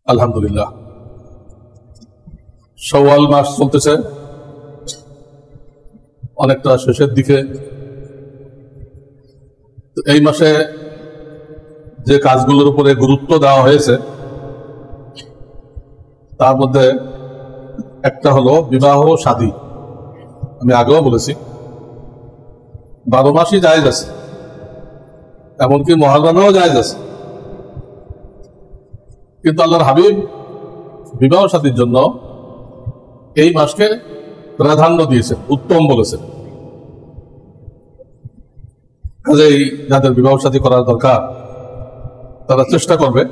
আলহামদুলিল্লাহ, শাওয়াল মাস চলতেছে, অনেকটা শেষের দিকে। এই মাসে যে কাজগুলোর উপরে গুরুত্ব দেওয়া হয়েছে তার মধ্যে একটা হলো বিবাহ শাদী। আমি আগেও বলেছি 12 মাসই জায়েজ আছে, এমনকি মুহররমেও জায়েজ আছে, কিন্তু আল্লাহর হাবিব বিবাহ শাদীর জন্য এই মাসকে প্রাধান্য দিয়েছেন, উত্তম বলেছেন। কাজেই যাদের বিবাহ শাদী করার দরকার তারা চেষ্টা করবে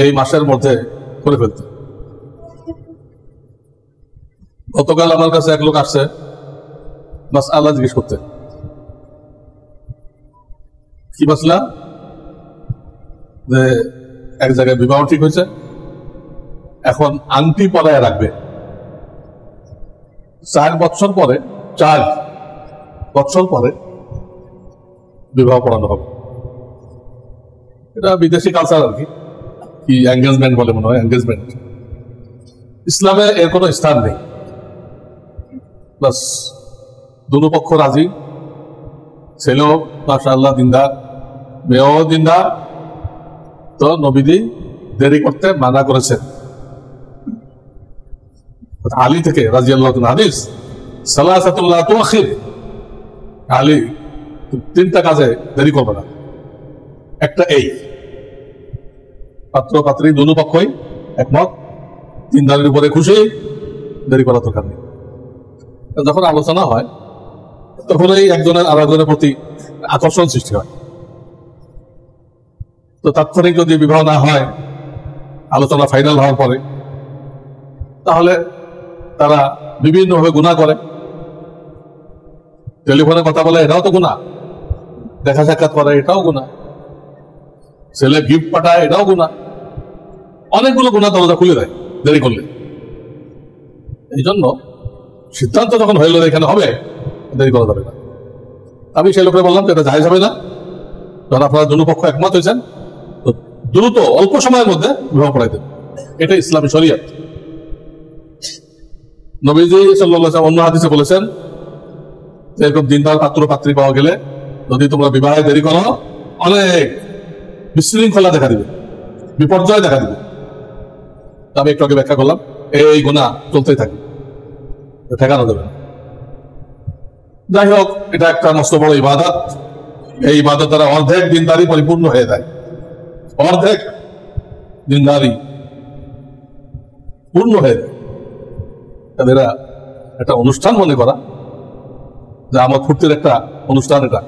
এই মাসের মধ্যে করে ফেলতে। গতকাল আমার কাছে এক লোক আসছে মাসআলা জিজ্ঞেস করতে। কি মাসলা? যে এক জায়গায় বিবাহ ঠিক হয়েছে, এখন আংটি পরায় রাখবে, 4 বছর পরে বিবাহ পড়ানো হবে। এটা বিদেশি কালচার আর কি, এঙ্গেজমেন্ট বলে মনে হয়, এঙ্গেজমেন্ট। ইসলামে এর কোনো স্থান নেই। বাস দুটো পক্ষ রাজি, ছেলেও মাশাআল্লাহ দিনদার, মেয়েও দিনদার, তো নবীজি দেরি করতে মানা করেছেন। আলী থেকে রাদিয়াল্লাহু তাআলা হাদিস, সালাসাতুল লা তুখির, আলী 3টা কাজে দেরি করবে না। একটা এই পাত্র পাত্রী দুটো পক্ষই একমত, দিনদারির উপরে খুশি, দেরি করার দরকার নেই। যখন আলোচনা হয় তখন এই একজনের আরেকজনের প্রতি আকর্ষণ সৃষ্টি হয়। তো তাৎক্ষণিক যদি বিবাহ না হয়, আলোচনা ফাইনাল হওয়ার পরে, তাহলে তারা বিভিন্নভাবে গুনাহ করে। টেলিফোনে কথা বলে, এটাও তো গুনাহ। দেখা সাক্ষাৎ করে, এটাও গুনাহ। ছেলে গিফট পাঠায়, এটাও গুনাহ। অনেকগুলো গুনাহ দরজা খুলে দেয় দেরি করলে। এই জন্য সিদ্ধান্ত যখন হয়ে গেল এখানে হবে, দেরি করা যাবে না। আমি সেই লোকের বললাম যে এটা জায়েজ হবে না, যখন আপনারা দুটো পক্ষ একমত হয়েছেন তো দ্রুত অল্প সময়ের মধ্যে বিবাহ পড়াই দেন। এটা ইসলামী শরিয়ত। নবীজি সাল্লাল্লাহু আলাইহি ওয়াসাল্লাম অন্য হাদিসে বলেছেন যে এরকম দিনদার পাত্র পাত্রী পাওয়া গেলে যদি তোমরা বিবাহে দেরি করো, অনেক বিশৃঙ্খলা দেখা দিবে, বিপর্যয় দেখা দিবে। আমি একটু আগে ব্যাখ্যা করলাম, এই গুনাহ চলতেই থাকবে, ঠেকানো যাবে না। যাই হোক, এটা একটা মস্ত বড় ইবাদত। এই ইবাদত দ্বারা অর্ধেক দিনদারি পরিপূর্ণ হয়ে যায়, অর্ধেক দিনদারি পূর্ণ হয়ে যায়। এরা একটা অনুষ্ঠান মনে করা যে আমার ফুর্তির একটা অনুষ্ঠান, এটা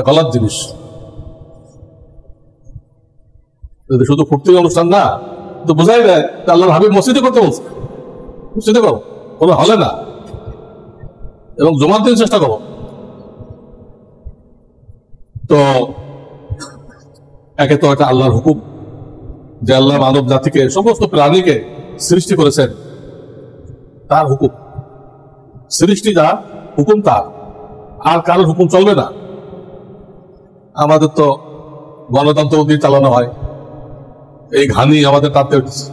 গলত জিনিস। যদি শুধু ফুর্তির অনুষ্ঠান না, তো বোঝাই দেয় আল্লাহর হাবিব মসজিদে করতে বলছে, মসজিদে করো, কোনো হলে না, এবং জমার দিন চেষ্টা করো। তো একে তো এটা আল্লাহর হুকুম, যে আল্লাহ মানব জাতিকে, সমস্ত প্রাণীকে সৃষ্টি করেছেন, তার হুকুম। সৃষ্টি যা হুকুম তার, আর কারোর হুকুম চলবে না। আমাদের তো গণতন্ত্র দিয়ে চালানো হয়, এই ঘানি আমাদের টানতে হচ্ছে।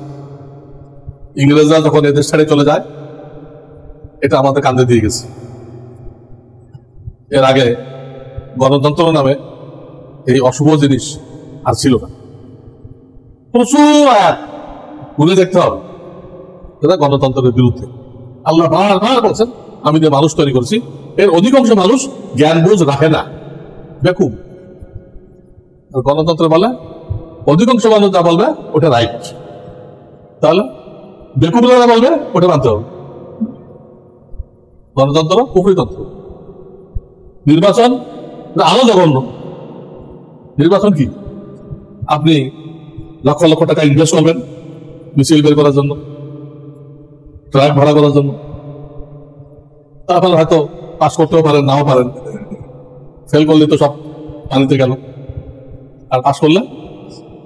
ইংরেজরা যখন এদেশ ছেড়ে চলে যায়, এটা আমাদের কাঁধে দিয়ে গেছে। এর আগে গণতন্ত্র নামে এই অশুভ জিনিস আর ছিল না। প্রচুর আয়াত গুনে দেখতে হবে যেটা গণতন্ত্রের বিরুদ্ধে। আল্লাহ বারবার বলছেন, আমি যে মানুষ তৈরি করছি, এর অধিকাংশ মানুষ জ্ঞান বুঝ রাখে না, বেকুব। গণতন্ত্র বলে অধিকাংশ মানুষ যা বলবে ওটা রাইট, তাহলে বেকুবরা যা বলবে ওটা মানতে হবে। গণতন্ত্র কুফরিতন্ত্র। নির্বাচন আরো জঘন্য। নির্বাচন কি? আপনি লক্ষ লক্ষ টাকা ইনভেস্ট করবেন মিছিল বের করার জন্য, ট্রাক ভাড়া করার জন্য, তারপর হয়তো পাস করতেও পারেন, নাও পারেন। ফেল করলে তো সব পানিতে গেল। আর পাস করলে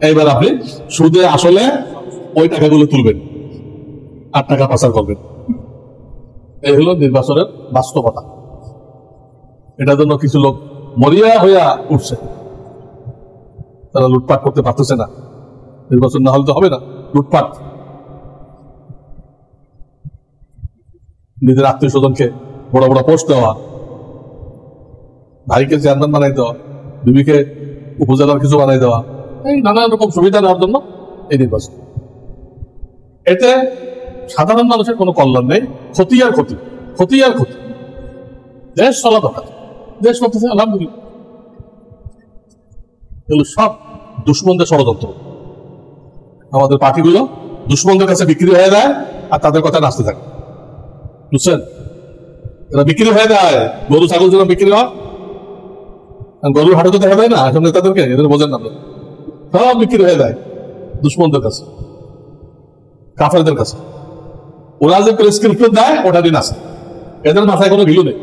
এইবার আপনি সুদে আসলে ওই টাকাগুলো তুলবেন আর টাকা পাচার করবেন। এই হলো নির্বাচনের বাস্তবতা। এটার জন্য কিছু লোক মরিয়া হইয়া উঠছে, তারা লুটপাট করতে পারতেছে না, নির্বাচন না হলে তো হবে না। লুটপাট, নিজের আত্মীয় স্বজনকে বড় বড় পোস্ট দেওয়া, ভাইকে চেয়ারম্যান বানাই দেওয়া, বিবিকে উপজেলার কিছু বানাই দেওয়া, এই নানান রকম সুবিধা দেওয়ার জন্য এই নির্বাচন। এতে সাধারণ মানুষের কোনো কল্যাণ নেই, ক্ষতি আর ক্ষতি, ক্ষতি আর ক্ষতি। দেশ চলা দরকার, দেশ করতেছে আলহামদুলিল্লাহ। এগুলো সব দুশ্মনদের ষড়যন্ত্র। আমাদের পার্টিগুলো দুশ্মনদের কাছে বিক্রি হয়ে যায় আর তাদের কথা নাচতে থাকে, বুঝছেন? এরা বিক্রি হয়ে যায়, গরু ছাগল যেন বিক্রি হয়, গরুর হাটে তো দেখা যায় না এখন নেতাদেরকে, এদের বোঝেন না, সব বিক্রি হয়ে যায় দুশ্মনদের কাছে, কাফেরদের কাছে। ওরা যে প্রেসক্রিপশন দেয় ওটা দিন আছে, এদের মাথায় কোনো ভ্যালু নেই।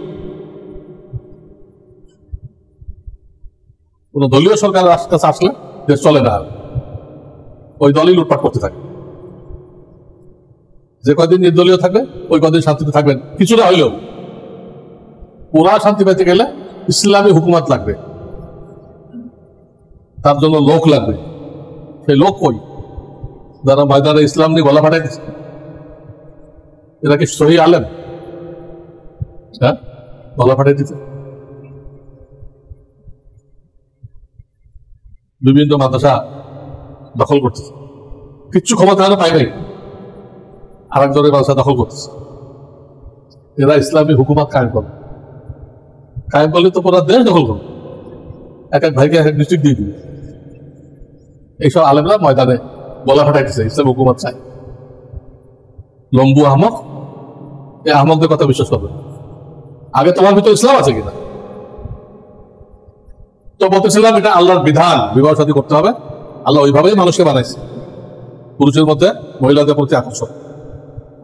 কোন দলীয় সরকার কাছে আসলে দেশ চলে না, ওই দলই লুটপাট করতে থাকে। যে কয়দিন নির্দলীয় থাকবে ওই কদিন শান্তিতে থাকবেন কিছুটা হইলেও। ওরা শান্তি পেতে গেলে ইসলামী হুকুমত লাগবে, তার জন্য লোক লাগবে। সেই লোক কই? যারা ময়দানে ইসলাম নিয়ে গলা ফাটাই দিচ্ছে, এরা কি সহি আলেম? হ্যাঁ, গলা ফাটাই দিচ্ছে। বিভিন্ন মাদ্রাসা দখল করতেছে, কিচ্ছু ক্ষমতা পায় নাই, আর একজনের মাদ্রাসা দখল করতেছে। এরা ইসলামী হুকুমত কায়েম করবে, কায়েম করলে তো পুরো দেশ দখল করবে, এক এক ভাইকে এক এক ডিস্ট্রিক্ট দিয়ে দিবে। এইসব আলেমরা ময়দানে গলা ফাটাইতেছে ইসলাম হুকুমত চাই। লম্বু আহমদ, এই আহমদের কথা বিশ্বাস করবে। আগে তোমার ভিতরে ইসলাম আছে কিনা? তো বলতেছিলাম এটা আল্লাহর বিধান, বিবাহ শাদী করতে হবে। আল্লাহ ওইভাবেই মানুষকে বানাইছে। পুরুষের মধ্যে মহিলাদের প্রতি আকর্ষণ,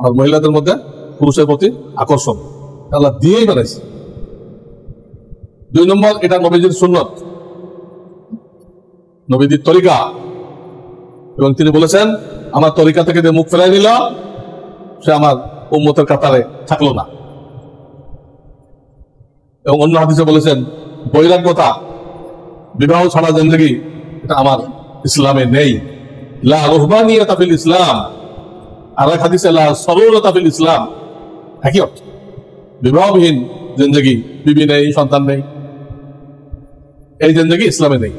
আর মহিলাদের মধ্যে পুরুষের প্রতি আকর্ষণ আল্লাহ দিয়েই বানাইছে। 2 নম্বর, এটা নবীজির সুন্নত, নবীজির তরিকা। এবং তিনি বলেছেন আমার তরিকা থেকে যে মুখ ফেরাই নিল সে আমার উম্মতের কাতারে থাকলো না। এবং অন্য হাদিসে বলেছেন বৈরাগ্যতা, বিবাহ ছাড়া জিন্দেগি, এটা আমার ইসলামে নেই। লা রুহবানিয়াতা ফিল ইসলাম, আর এক হাদিসে লা সরুরতা ফিল ইসলাম। একই অর্থ, বিবাহবিহীন জিন্দেগি, বিবি নেই, সন্তান নেই, এই জিন্দেগি ইসলামে নেই,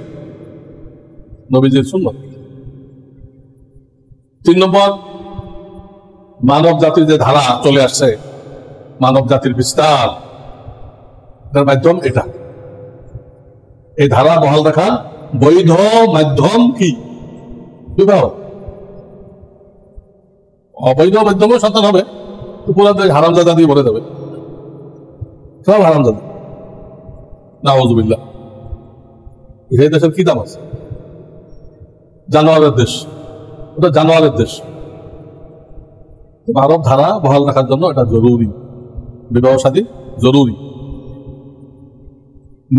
নবীজির সুন্নাত। 3 নম্বর, মানব জাতির যে ধারা চলে আসছে, মানব জাতির বিস্তার, এটার মাধ্যম এটা। এই ধারা বহাল রাখার বৈধ মাধ্যম কি? বিবাহ। অবৈধ মাধ্যমে সন্তান হবে, পুরো দেশ হারামজাদা দিয়ে ভরে দেবে, সব হারামজাদা, নাউযুবিল্লাহ। এই দেশের কি দাম আছে? জানোয়ারের দেশ, ওটা জানোয়ারের দেশ। মানব ধারা বহাল রাখার জন্য এটা জরুরি, বিবাহ শাদী জরুরি।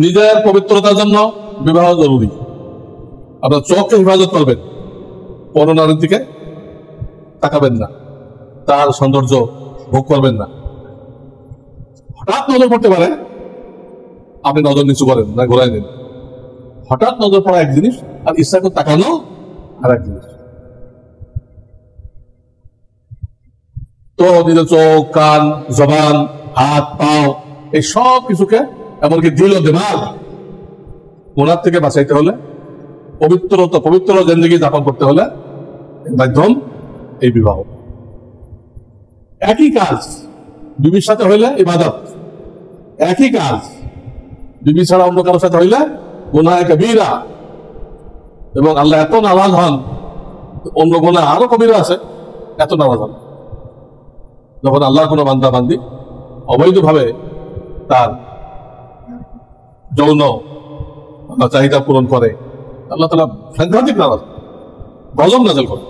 নিজের পবিত্রতার জন্য বিবাহ জরুরি। আপনার চোখকে হেফাজত করবেন, পর নারীর দিকে তাকাবেন না, তার সৌন্দর্য ভোগ করবেন না। হঠাৎ নজর পড়তে পারে, আপনি নজর নিচু করেন না, ঘোরাই নেন। হঠাৎ নজর পড়া এক জিনিস, আর ইচ্ছা করে তাকানো আর এক জিনিস। তো নিজের চোখ, কান, জবান, হাত, পাও, এই সব কিছুকে, এমনকি দিল দিমাগ, ওনার থেকে বাঁচাইতে হলে, পবিত্র জিন্দেগি যাপন করতে হলে মাধ্যম এই বিবাহ। একই কাজ বিবির সাথে হইলে ইবাদত, একই কাজ বিবি ছাড়া অন্য কারোর সাথে হইলে গুনাহ কবিরা, এবং আল্লাহ এত নারাজ হন, অন্য গুনাহ আরো কবিরা আছে, এত নারাজ হন যখন আল্লাহ কোনো বান্দা বান্দি অবৈধভাবে তার যৌন চাহিদা পূরণ করে, আল্লাহ তাআলা সাংঘাতিক নারাজ, গজব নাযিল করে,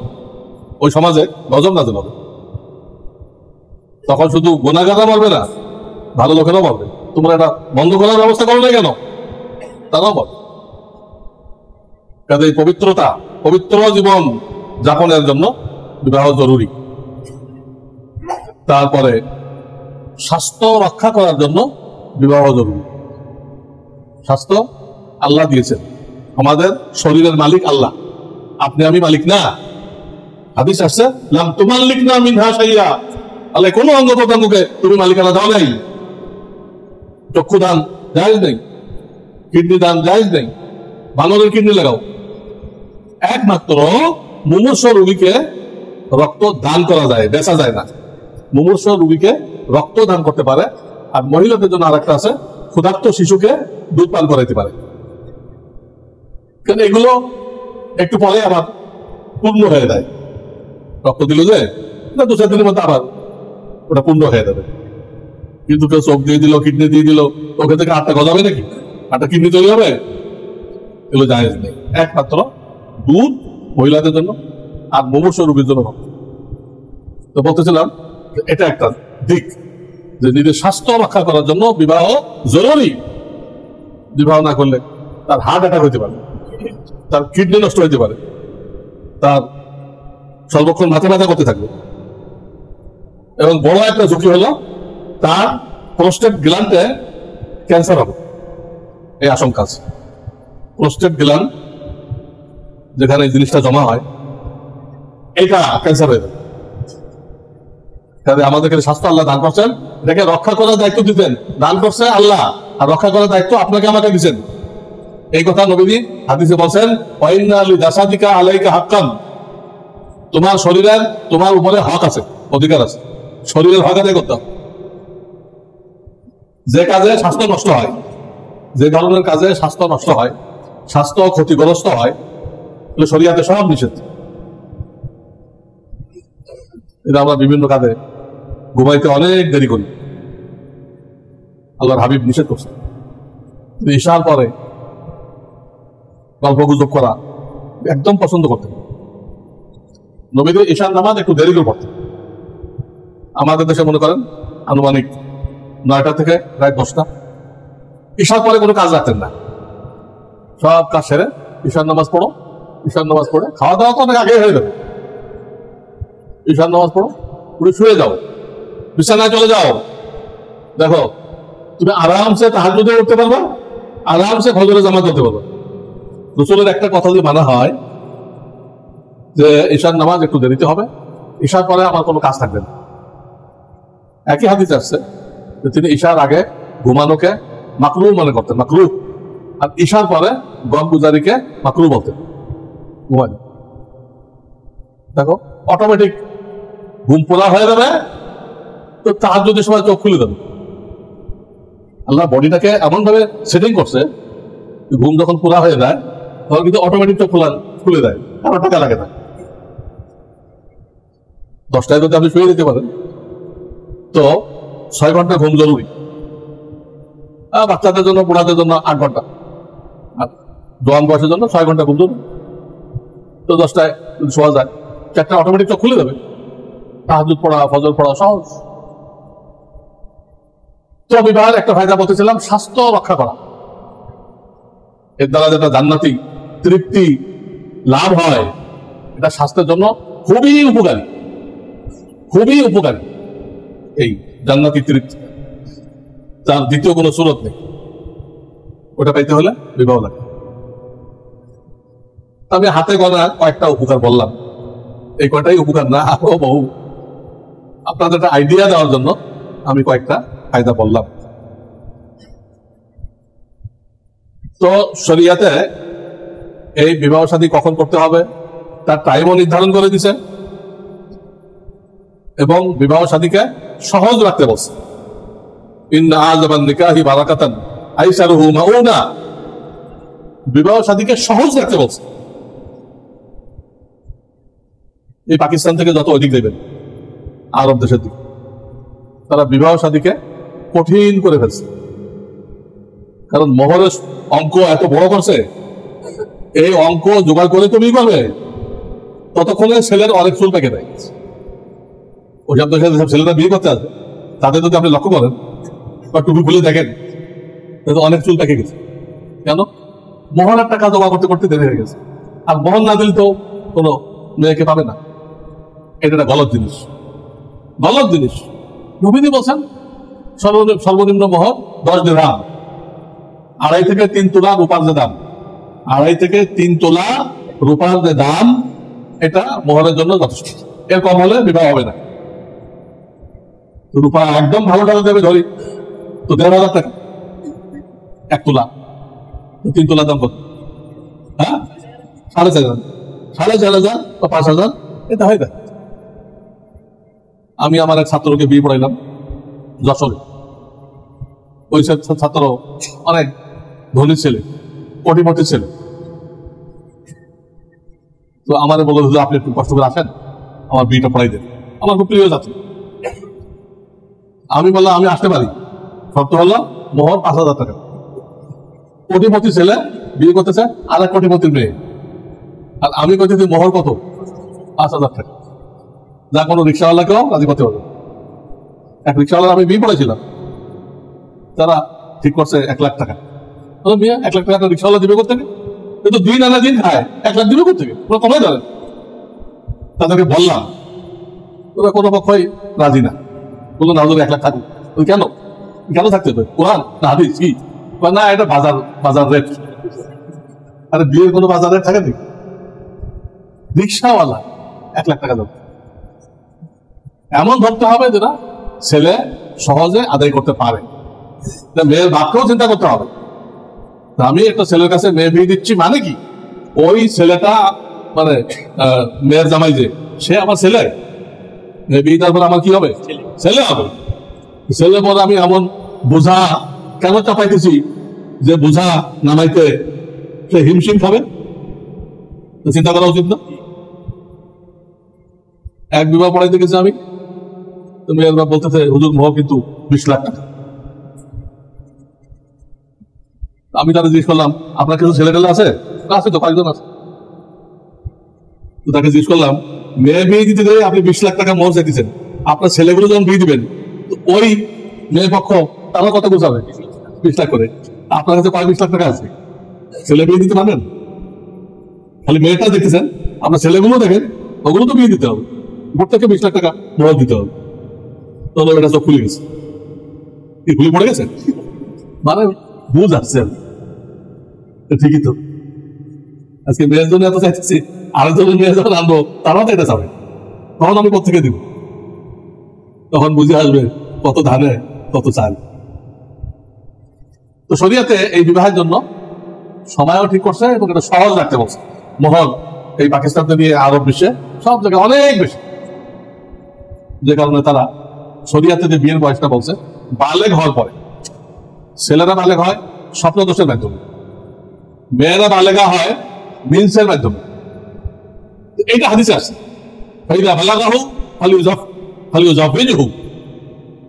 ওই সমাজে গজব নাযিল হবে। তখন শুধু গুনাহগাররা মরবে না, ভালো লোকেরাও মরবে। তোমরা এটা বন্ধ করার ব্যবস্থা করো না কেন, তারাও মরবে। কাজে পবিত্র জীবন যাপনের জন্য বিবাহ জরুরি। তারপরে স্বাস্থ্য রক্ষা করার জন্য বিবাহ জরুরি। স্বাস্থ্য আল্লাহ দিয়েছেন, আমাদের শরীরের মালিক আল্লাহ, আপনি আমি মালিক না। হাদিস আসছে লাম তুমাল্লিকনা মিনহা শাইয়া, আল্লাহ কোনো অঙ্গ প্রত্যঙ্গকে তুমি মালিকানা দাও নাই। চক্ষু দান জায়েজ নেই, কিডনি দান জায়েজ নেই, বানরের কিডনি লাগাও। একমাত্র মুমূর্ষ রোগীকে রক্ত দান করা যায়, বেচা যায় না। মুমূর্ষ রোগীকে রক্ত দান করতে পারে। আর মহিলাদের জন্য আরেকটা আছে, ক্ষুধার্ত শিশুকে দুধ পান করাইতে পারে। কারণ এগুলো একটু পরে আবার পূর্ণ হয়ে যায়। রক্ত দিল যে না 2-4 দিনের মধ্যে আবার ওটা পূর্ণ হয়ে যাবে। কিন্তু কেউ চোখ দিয়ে দিল, কিডনি দিয়ে দিল, ওকে থেকে 8টা গজাবে নাকি? 8টা কিডনি তৈরি হবে? এগুলো জায়েজ নেই। একমাত্র দুধ মহিলাদের জন্য আর মুমূর্ষ রোগীর জন্য। তো বলতেছিলাম এটা একটা দিক যে নিজের স্বাস্থ্য রক্ষা করার জন্য বিবাহ জরুরি। বিবাহ না করলে তার হার্ট অ্যাটাক হইতে পারে, তার কিডনি নষ্ট হইতে পারে, তার সর্বক্ষণ মাথা ব্যথা করতে থাকবে। এবং বড় একটা ঝুঁকি হলো তার প্রোস্টেট গ্ল্যান্ডে ক্যান্সার হবে, এই আশঙ্কা আছে। প্রোস্টেট গ্ল্যান্ড যেখানে এই জিনিসটা জমা হয়, এটা ক্যান্সার হয়ে যাবে। আমাদেরকে স্বাস্থ্য আল্লাহ দান করছেন, এটাকে রক্ষা করার দায়িত্ব দিতেন, দান করছে আল্লাহ, আর রক্ষা করার দায়িত্ব আপনাকে আমাকে দিচ্ছেন। এই কথা নবী হাদিসে বলছেন, ওয়াইন্না লিজাসাদিকা আলাইকা হাক্কান, তোমার শরীরের তোমার উপরে হক আছে, অধিকার আছে। শরীরের হক আদায় করতে হবে। যে কাজে স্বাস্থ্য নষ্ট হয়, যে ধরনের কাজে স্বাস্থ্য নষ্ট হয়, স্বাস্থ্য ক্ষতিগ্রস্ত হয়, শরীয়তে সব নিষেধ। এটা আমরা বিভিন্ন কাজে ঘুমাইতে অনেক দেরি করি, আল্লাহর হাবিব নিষেধ করছে। ঈশার পরে গল্প গুজব করা একদম পছন্দ করতেন। নবীদের ঈশার নামাজ একটু দেরি করে পড়তেন। আমাদের দেশে মনে করেন আনুমানিক 9টা থেকে রাত 10টা। ঈশার পরে কোনো কাজ রাখতেন না, সব কাজ সেরে ঈশার নামাজ পড়ো, ঈশার নামাজ পড়ে খাওয়া দাওয়া তো অনেক আগে হয়ে যাবে। ঈশার নামাজ পড়ো, পুরো শুয়ে যাও, বিছানায় চলে যাও। দেখো তুমি আরামসে তাহাজ্জুদে উঠতে পারবা, আরামসে ফজরে জামাত করতে পারবা। রাসূলের একটা কথা যদি মানা হয় যে ঈশার নামাজ একটু দেরিতে হবে, ঈশার পরে আমার কোনো কাজ থাকবে না। একই হাদিস আসছে যে তিনি ঈশার আগে ঘুমানোকে মাকরুহ মনে করতেন, মাকরুহ। আর ঈশার পরে গম গুজারিকে মাকরুহ বলতেন, ঘুমানো। দেখো অটোমেটিক ঘুম পোলা হয়ে যাবে, তো তাহাজ্জুদের সময় চোখ খুলে দেবে। আল্লাহ বডিটাকে এমন ভাবে সেটিং করছে, ঘুম যখন পুরা হয়ে যায় তখন কিন্তু অটোমেটিক চোখ খুলে দেয়, কারো টাকা লাগে না। 10টায় যদি আপনি শুয়ে দিতে পারেন তো 6 ঘন্টা ঘুম জরুরি। বাচ্চাদের জন্য, বুড়াদের জন্য 8 ঘন্টা, আর জোয়ান বয়সের জন্য 6 ঘন্টা ঘুম জরুরি। তো 10টায় যদি শোয়া যায়, 4টা অটোমেটিক চোখ খুলে দেবে। তাহাজ্জুদ পড়া, ফজর পড়া সহজ। তো বিবাহের একটা ফায়দা বলতেছিলাম, স্বাস্থ্য রক্ষা করা। এর দ্বারা যেটা জান্নাতি তৃপ্তি লাভ হয়, এটা স্বাস্থ্যের জন্য খুবই উপকারী, খুবই উপকারী। এই জান্নাতি তৃপ্তি তার দ্বিতীয় কোনো সুরত নেই। ওটা পাইতে হলে বিবাহ লাগে। আমি হাতে গণা কয়েকটা উপকার বললাম, এই কয়টাই উপকার না, আরো বহু। আপনাদের একটা আইডিয়া দেওয়ার জন্য আমি কয়েকটা ফায়দা বললাম। তো শরিয়াতে এই বিবাহ শাদী কখন করতে হবে তার টাইমও নির্ধারণ করে দিছে, এবং বিবাহ শাদীকে সহজ রাখতে বলছে। ইন্না আযাবান নিকাহি বারাকাতান আইসারুহু মাউনা, বিবাহ শাদীকে সহজ রাখতে বলছে। এই পাকিস্তান থেকে যত অধিক দেবেন আরব দেশের দিকে, তারা বিবাহ শাদীকে কঠিন করে ফেলছে। কারণ মোহরের অঙ্ক এত বড় করছে, এই অঙ্ক জোগাড় করে তুমি পাবে, ততক্ষণে ছেলের অনেক চুল পেকে দেয়। ওইসব দেশের যেসব ছেলেরা বিয়ে করতে আসবে তাদের যদি আপনি লক্ষ্য করেন বা টুপি খুলে দেখেন, অনেক চুল পেকে গেছে। কেন? মোহরের টাকা জমা করতে করতে দেরি হয়ে গেছে। আর মোহর না দিলে তো কোনো মেয়েকে পাবে না। এটা একটা গলত জিনিস, গলত জিনিস। নবীজি বলছেন সর্বনিম্ন মোহর 10 দিরহাম, 2.5 থেকে 3 তোলা রূপার যে দাম, 2.5 থেকে 3 তোলা রূপার যে দাম এটা মোহরের জন্য যথেষ্ট, এর কম হলে বিবাহ হবে না। রূপা একদম ভালো টাকা দেবে ধরি তো 1,500 টাকা, 1 তোলা, 3 তোলার দাম কত? হ্যাঁ, 4,500, 4,500 বা 5,000 এটা হয় না। আমি আমার এক ছাত্রকে বিয়ে পড়াইলাম যশোরে। ওই ছাত্র অনেক ধনী ছেলে, কোটিপতি ছেলে। তো আমার বলল যে আপনি একটু কষ্ট করে আসেন, আমার বিয়েটা পড়াই দেন। আমার খুব প্রিয় ছাত্র। আমি বললাম আমি আসতে পারি, শর্ত হলো মোহর 5,000 টাকা। কোটিপতি ছেলে বিয়ে করতেছে আর এক কোটিপতির মেয়ে, আর আমি করতেছি মোহর কত? 5,000 টাকা। যা কোনো রিক্সাওয়ালাকেও রাজি করতে হবে। এক রিক্সাওয়ালা আমি বিয়ে পড়েছিলাম, তারা ঠিক করছে 1 লাখ টাকা। মেয়ে 1 লাখ টাকা রিক্সাওয়ালা দিবে করতে, কিন্তু 2 আনা দিন খায়, 1 লাখ দিবে করতে পুরো কমাই ধরেন। তাদেরকে বললাম, ওরা কোনো পক্ষই রাজি না, বললো না 1 লাখ থাকুক। কেন কেন থাকতে হবে? কোরআন না হাদিস কি? না এটা বাজার রেট। আরে বিয়ের কোনো বাজার রেট থাকে নাকি? রিক্সাওয়ালা 1 লাখ টাকা দেবে, এমন ধরতে হবে যেটা ছেলে সহজে আদায় করতে পারে। মেয়ের বাপকেও চিন্তা করতে হবে। আমি একটা ছেলের কাছে মেয়ে বিয়ে দিচ্ছি মানে কি, ওই ছেলেটা মানে মেয়ের জামাই যে সে আমার ছেলে, মেয়ে বিয়ে তারপর আমার কি হবে? ছেলে হবে। ছেলে পরে আমি এমন বোঝা কেন চাপাইতেছি যে বোঝা নামাইতে সে হিমশিম খাবে? চিন্তা করা উচিত না? এক বিবাহ পড়াইতে গেছি আমি, মেয়ের বাপ বলতেছে হুজুর মোহর কিন্তু 20 লাখ টাকা। আমি তাকে জিজ্ঞেস করলাম আপনার কিছু ছেলে টেলে আছে? আছে তো, কয়েকজন আছে। তাকে জিজ্ঞেস করলাম মেয়ে বিয়ে দিতে গেলে আপনি 20 লাখ টাকা মোহর চাইতেছেন, আপনার ছেলেগুলো যখন বিয়ে দিবেন ওই মেয়ে পক্ষ তারা কত গুছাবে? 20 লাখ করে। আপনার কাছে 20 লাখ টাকা আছে, ছেলে বিয়ে দিতে পারবেন? খালি মেয়েটা দেখতেছেন, আপনার ছেলেগুলো দেখেন, ওগুলো তো বিয়ে দিতে হবে, উপর থেকে 20 লাখ টাকা মোহর দিতে হবে। তো এটা সব খুলে গেছে, কি খুলে পড়ে গেছে? মানে বুঝ আসছে। ঠিকই তো, আজকে মেয়ের জন্য এত চাইতেছি, আরেকজনের মেয়ে যখন আনবো তারাও তো এটা চাবে, তখন আমি কোথেকে দিব? তখন বুঝে আসবে কত ধানে কত চাল। তো শরিয়াতে এই বিবাহের জন্য সময়ও ঠিক করছে এবং এটা সহজ রাখতে বলছে। মোহর এই পাকিস্তান থেকে আরব বিশ্বে সব জায়গায় অনেক বেশি, যে কারণে তারা শরিয়াতে যে বিয়ের বয়সটা বলছে বালেগ হওয়ার পরে। ছেলেরা বালেগ হয় স্বপ্নদোষের মাধ্যমে, মেয়েরা বালেগা হয় মিন্সের মাধ্যমে। এইটা হাদিসে আছে,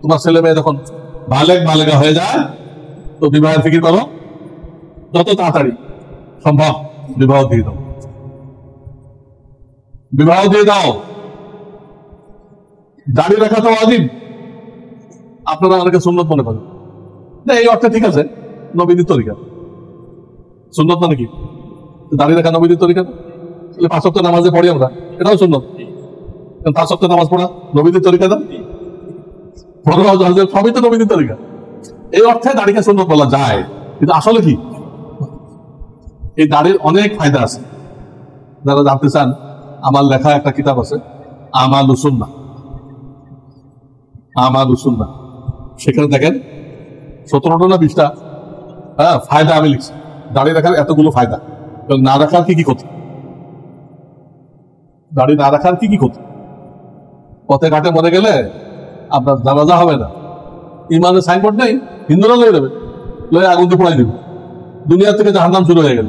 তোমার ছেলে মেয়ে যখন বালেগা হয়ে যায় তো বিবাহের ফিকির করো, যত তাড়াতাড়ি সম্ভব বিবাহ দিয়ে দাও, বিবাহ দিয়ে দাও। দাড়ি রাখা তো ওয়াজিব, আপনারা অনেকে সুন্নত মনে করেন, না এই অর্থে ঠিক আছে, নবীদের তরিকা। সুন্নত মানে কি? দাড়ি রাখা নবীদের তরিকা। 5 ওয়াক্ত নামাজে পড়ি আমরা, এটাও সুন্নত। 5 ওয়াক্ত নামাজ পড়া নবীদের তরিকা না? সবই তো নবীদের তরিকা। এই অর্থে দাড়িকে সুন্নত বলা যায়, কিন্তু আসলে কি এই দাড়ির অনেক ফায়দা আছে। যারা জানতে চান, আমার লেখা একটা কিতাব আছে আমালুস সুন্নাহ, আমালুস সুন্নাহ। সেখানে দেখেন 17টা না 20টা ফায়দা আমি লিখছি। দাড়ি রাখার এতগুলো ফায়দা, না রাখার কি কি ক্ষতি, দাড়ি না রাখার কি কি ক্ষতি। পথে ঘাটে মরে গেলে আপনার জানাজা হবে না, ইমানের সাইনবোর্ড নেই, হিন্দুরা লয়ে দেবে, লয়ে আগুন দিয়ে পোড়াই দেবে। দুনিয়া থেকে জাহান্নাম শুরু হয়ে গেল,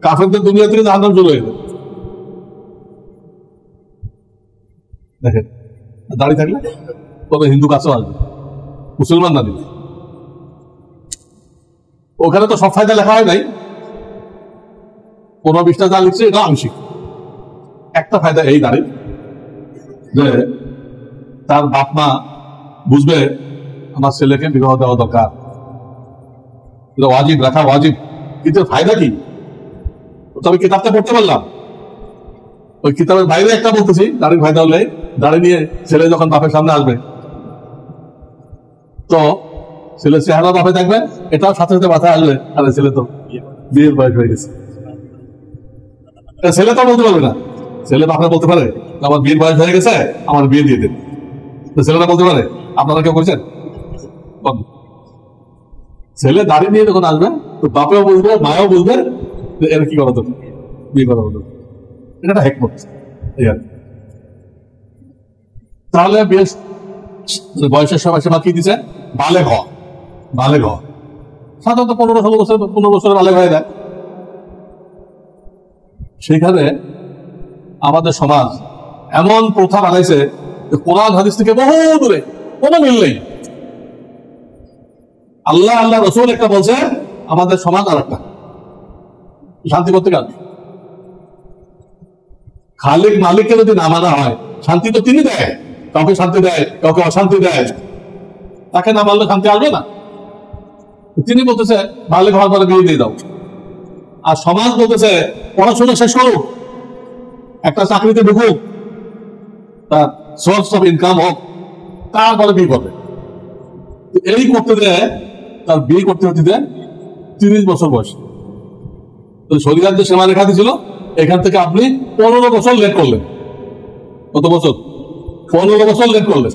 কাফেরদের দুনিয়া থেকে জাহান্নাম শুরু হয়ে গেল। দেখেন দাড়ি থাকলে তবে হিন্দু কাছেও আসবে, মুসলমান না দিবে। ওখানে তো সব ফায়দা লেখা হয় নাই, 15-20টা যা লিখছে এটা আংশিক। একটা ফায়দা এই দাঁড়ি যে তার বাপ মা বুঝবে আমার ছেলেকে বিবাহ দেওয়া দরকার, এটা ওয়াজিব, রাখা ওয়াজিব। কিন্তু ফায়দা কি? তবে কিতাবটা পড়তে পারলাম, ওই কিতাবের বাইরে একটা বলতেছি দাড়ির ফায়দা হলে, দাড়ি নিয়ে ছেলে যখন বাপের সামনে আসবে তো ছেলে চেহারা বাপে থাকবে, এটাও সাথে সাথে মাথায় আসবে, আরে ছেলে তো বিয়ের বয়স হয়ে গেছে। ছেলে তো বলতে পারবে না, ছেলে বাপরা বলতে পারে আমার বিয়ের বয়স হয়ে গেছে, আমার বিয়ে দিয়ে দেন। ছেলেরা বলতে পারে? আপনারা কেউ করছেন? ছেলে দাঁড়িয়ে নিয়ে যখন আসবে তো বাপেও বলবে, মায়াও বলবে এরা কি করা দরকার, বিয়ে করা দরকার। এটা একটা হেকমত। তাহলে বেশ বয়সের সময় সীমা কি দিছে? বালেগ হওয়া। বালেগ হওয়া সাধারণত 15-16 বছর, 15 বছরে বালেগ হয়ে যায়। সেখানে আমাদের সমাজ এমন প্রথা বানাইছে কোরআন হাদিস থেকে বহু দূরে, কোনো মিল নেই। আল্লাহ আল্লাহ রসুল একটা বলছে, আমাদের সমাজ আর একটা। শান্তি করতে গেল খালিক মালিককে যদি না মানা হয়, শান্তি তো তিনি দেয়, কাউকে শান্তি দেয়, কাউকে অশান্তি দেয়, তাকে না মানলে শান্তি আসবে না। তিনি বলতেছে মালিক হওয়ার পরে বিয়ে দিয়ে দাও, আর সমাজ বলতেছে পড়াশোনা শেষ করুক, একটা চাকরিতে ঢুকুক, তার সোর্স অফ ইনকাম হোক, তারপরে বিয়ে করবে। এই করতে দেয়, তার বিয়ে করতে হতে দেয় 30 বছর বয়স। শরীয়ত যে সীমা রেখা দিয়েছিল, এখান থেকে আপনি 15 বছর লেট করলেন। কত বছর? 15 বছর লেট করলেন,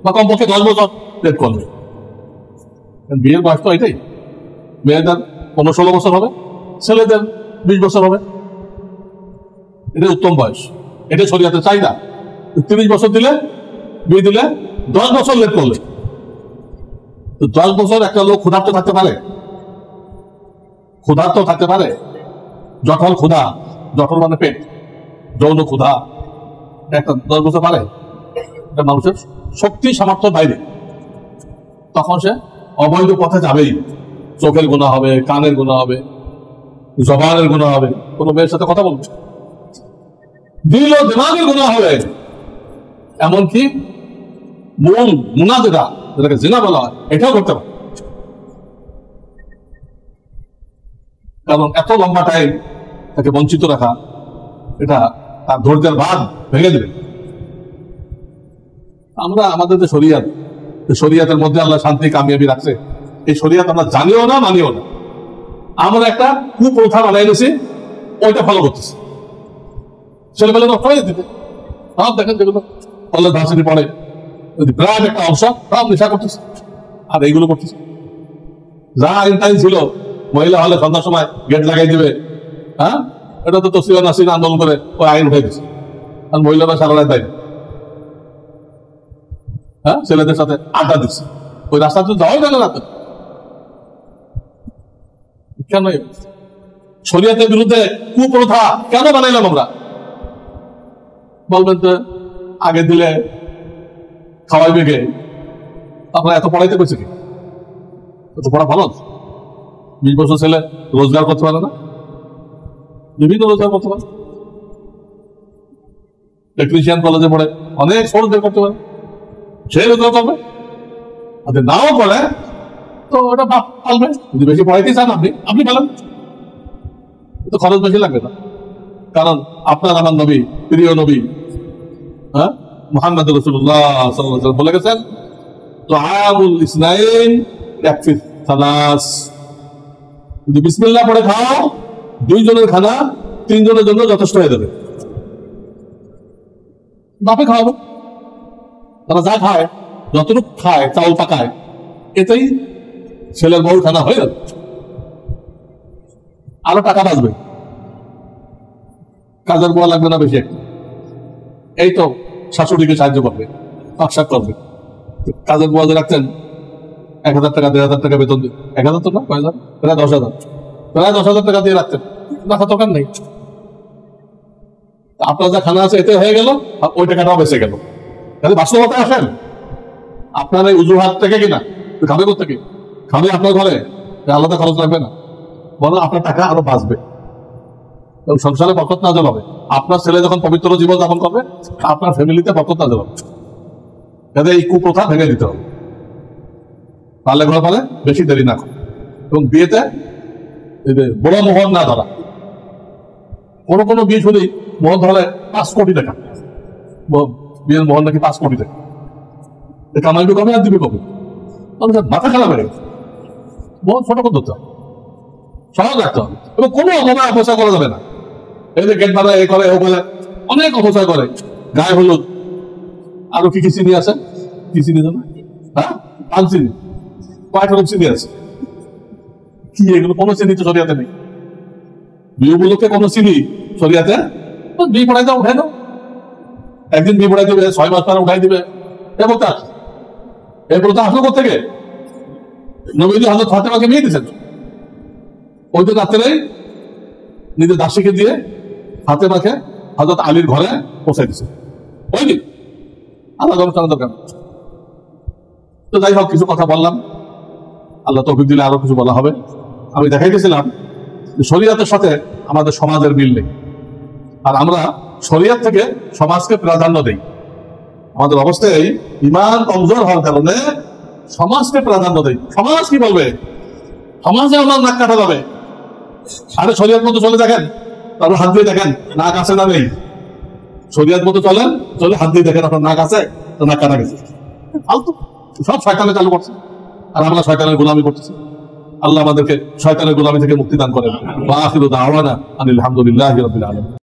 বা কমপক্ষে 10 বছর লেট করলেন। বিয়ের বয়স তো এটাই। মেয়েদের 15-16 বছর হবে, ছেলেদের 20 বছর হবে। এটা উত্তম বয়স, এটা শরীয়তের চাহিদা। 30 বছর দিলে বিয়ে দিলে 10 বছর লেট করলে, তো 10 বছর একটা লোক ক্ষুধার্ত থাকতে পারে? ক্ষুধার্ত থাকতে পারে? জঠর ক্ষুধা, জঠর মানে পেট, যৌন ক্ষুধা, একটা 10 বছর পারে? এটা মানুষের শক্তি সামর্থ্যের বাইরে। তখন সে অবৈধ পথে যাবেই। চোখের গুনাহ হবে, কানের গুনাহ হবে, জবানের গুনাহ হবে, কোনো মেয়ের সাথে কথা বলবে, দিল ও দিমাগের গুনাহ হবে। এমনকি মূল মুনা যেটাকে জিনা বলা হয়, এটাও করতে পারে। কারণ এত লম্বা টাইম তাকে বঞ্চিত রাখা, এটা তার ধৈর্যের বাঁধ ভেঙে দেবে। আমরা আমাদের যে শরিয়াত, শরিয়াতের মধ্যে আল্লাহ শান্তি কামিয়াবি রাখছে, এই শরিয়াত আমরা জানিও না, মানিও না। আমরা একটা কুপ্রথা বানাই নিয়েছি, ওইটা ফলো করতেছি। ছেলেবেলা নষ্ট হয়ে দিতে সব দেখেন, যেগুলো কলেজ ভার্সিটি পড়ে, বিরাট একটা অংশ সব নেশা করতেছে, আর এইগুলো করতেছে। যা আইন ছিল, মহিলা হলে সন্ধ্যার সময় গেট লাগাই দিবে, হ্যাঁ, এটা তো তসলিমা নাসরিন আন্দোলন করে ওই আইন উঠে দিচ্ছে। আর মহিলারা সারা রাত দেয়, হ্যাঁ, ছেলেদের সাথে আড্ডা দিচ্ছে, ওই রাস্তাতে যাওয়াই গেল রাতে। কেন শরিয়তের বিরুদ্ধে কুপ্রথা কেন বানাইলাম আমরা? বলবেন তো আগে দিলে খাওয়াইবে কে? আপনারা এত পড়াইতে পেরেছে কি? এত পড়া ভালো? 20 বছর ছেলে রোজগার করতে পারে না? বিভিন্ন রোজগার করতে পারে। টেকনিশিয়ান কলেজে পড়ে অনেক সোর্স বের করতে পারে, সে রোজগার করবে। আর নাও করে তো ওটা বাপ পালবে। যদি বেশি পড়াইতে চান আপনি পালেন, তো খরচ বেশি লাগবে না। কারণ আপনার আমার নবী, প্রিয় নবী, হ্যাঁ, মুহাম্মদ রাসূলুল্লাহ সাল্লাল্লাহু আলাইহি ওয়াসাল্লাম বলে গেছেন, তুআমুল ইসনাইন ইয়াকফি সালাস। যদি বিসমিল্লাহ পড়ে খাও, 2 জনের খানা 3 জনের জন্য যথেষ্ট হয়ে যাবে। বাপে খাওয়াবো, তারা যা খায়, যতটুকু খায়, চাউল পাকায়, এতেই ছেলের বউ খানা হয়ে যাবে, আরো টাকা বাঁচবে, কাজের বউ লাগবে না বেশি একটা। এই তো শাশুড়িকে সাহায্য করবে, পাকশাক করবে। কাজের বউ রাখতেন 1000 টাকা, 1500 টাকা বেতন দিয়ে, 1000 তো না, প্রায় 10,000, প্রায় 10,000 টাকা দিয়ে রাখতেন, রাখা দরকার নেই। আপনার যা খানা আছে এতে হয়ে গেল, আর ওই টাকাটাও বেঁচে গেল। বাস্তবতায় আসেন, আপনার এই উজুহাত থেকে কিনা খাবে কোথেকে? খাবে আপনার ঘরে, আলাদা খরচ লাগবে না, বরং আপনার টাকা আরো বাঁচবে, সংসারে বরকত নাযিল হবে। আপনার ছেলে যখন পবিত্র জীবন যাপন করবে, আপনার ফ্যামিলিতে বরকত নাযিল হবে। এই কুপ্রথা ভেঙে দিতে হবে। পারলে ঘরে পালে বেশি দেরি না করে, এবং বিয়েতে বড় মোহর না ধরা। কোনো বিয়ে শুনি মোহর ধরলে 5 কোটি টাকা, বিয়ের মোহর নাকি 5 কোটি টাকা। কামাইবে কবে আর দিবে কবে? মাথা খারাপ হয়ে গেছে। মোহর ছোট করে ধরতে হবে, সহজ রাখতে হবে, এবং কোনো অপচয় করা যাবে না। এই যে গেট ভাড়া এ করে ও বলে অনেক অপচয় করে। গায়ে হলুদ আরো কি কি চিনি আছে, কি চিনি জানো? হ্যাঁ, পান চিনি, কয়েক রকম চিনি আছে। কি এগুলো? কোনো চিনি তো শরিয়াতে নেই। বিয়ে উপলক্ষে কোনো চিনি শরিয়াতে বিয়ে পড়াইতে উঠাই দাও। একদিন বিয়ে পড়াই দেবে, 6 মাস পরে উঠাই দিবে। এবং তার এরপরে তো আসলো কোথেকে? নবীজি হযরত ফাতেমাকে বিয়ে দিয়েছেন। ওই তো রাত্রে নিজের দাসীকে দিয়ে ফাতেমাকে হযরত আলীর ঘরে পৌঁছাই দিচ্ছে। ওই দিন আলাদা অনুষ্ঠানের দরকার। তো যাই হোক, কিছু কথা বললাম, আল্লাহ তৌফিক দিলে আরো কিছু বলা হবে। আমি দেখাইতেছিলাম শরিয়াতের সাথে আমাদের সমাজের মিল নেই, আর আমরা শরিয়াত থেকে সমাজকে প্রাধান্য দেই। আমাদের অবস্থায় ঈমান কমজোর হওয়ার কারণে সমাজকে প্রাধান্য দেই। সমাজ কি বলবে? সমাজে আমার নাক কাটা যাবে। আরে শরিয়াত মতো চলে দেখেন, তারপর হাত দিয়ে দেখেন নাক আছে না নেই। শরিয়াত মতো চলেন, চলে হাত দিয়ে দেখেন আপনার নাক আছে তো নাক কাটা গেছে। ফালতু সব শয়তানে চালু করছে, আর আমরা শয়তানের গোলামি করতেছি। আল্লাহ আমাদেরকে শয়তানের গোলামি থেকে মুক্তি দান করেন। ওয়া আখিরু দাওয়ানা আনিল হামদুলিল্লাহি রাব্বিল আলামিন।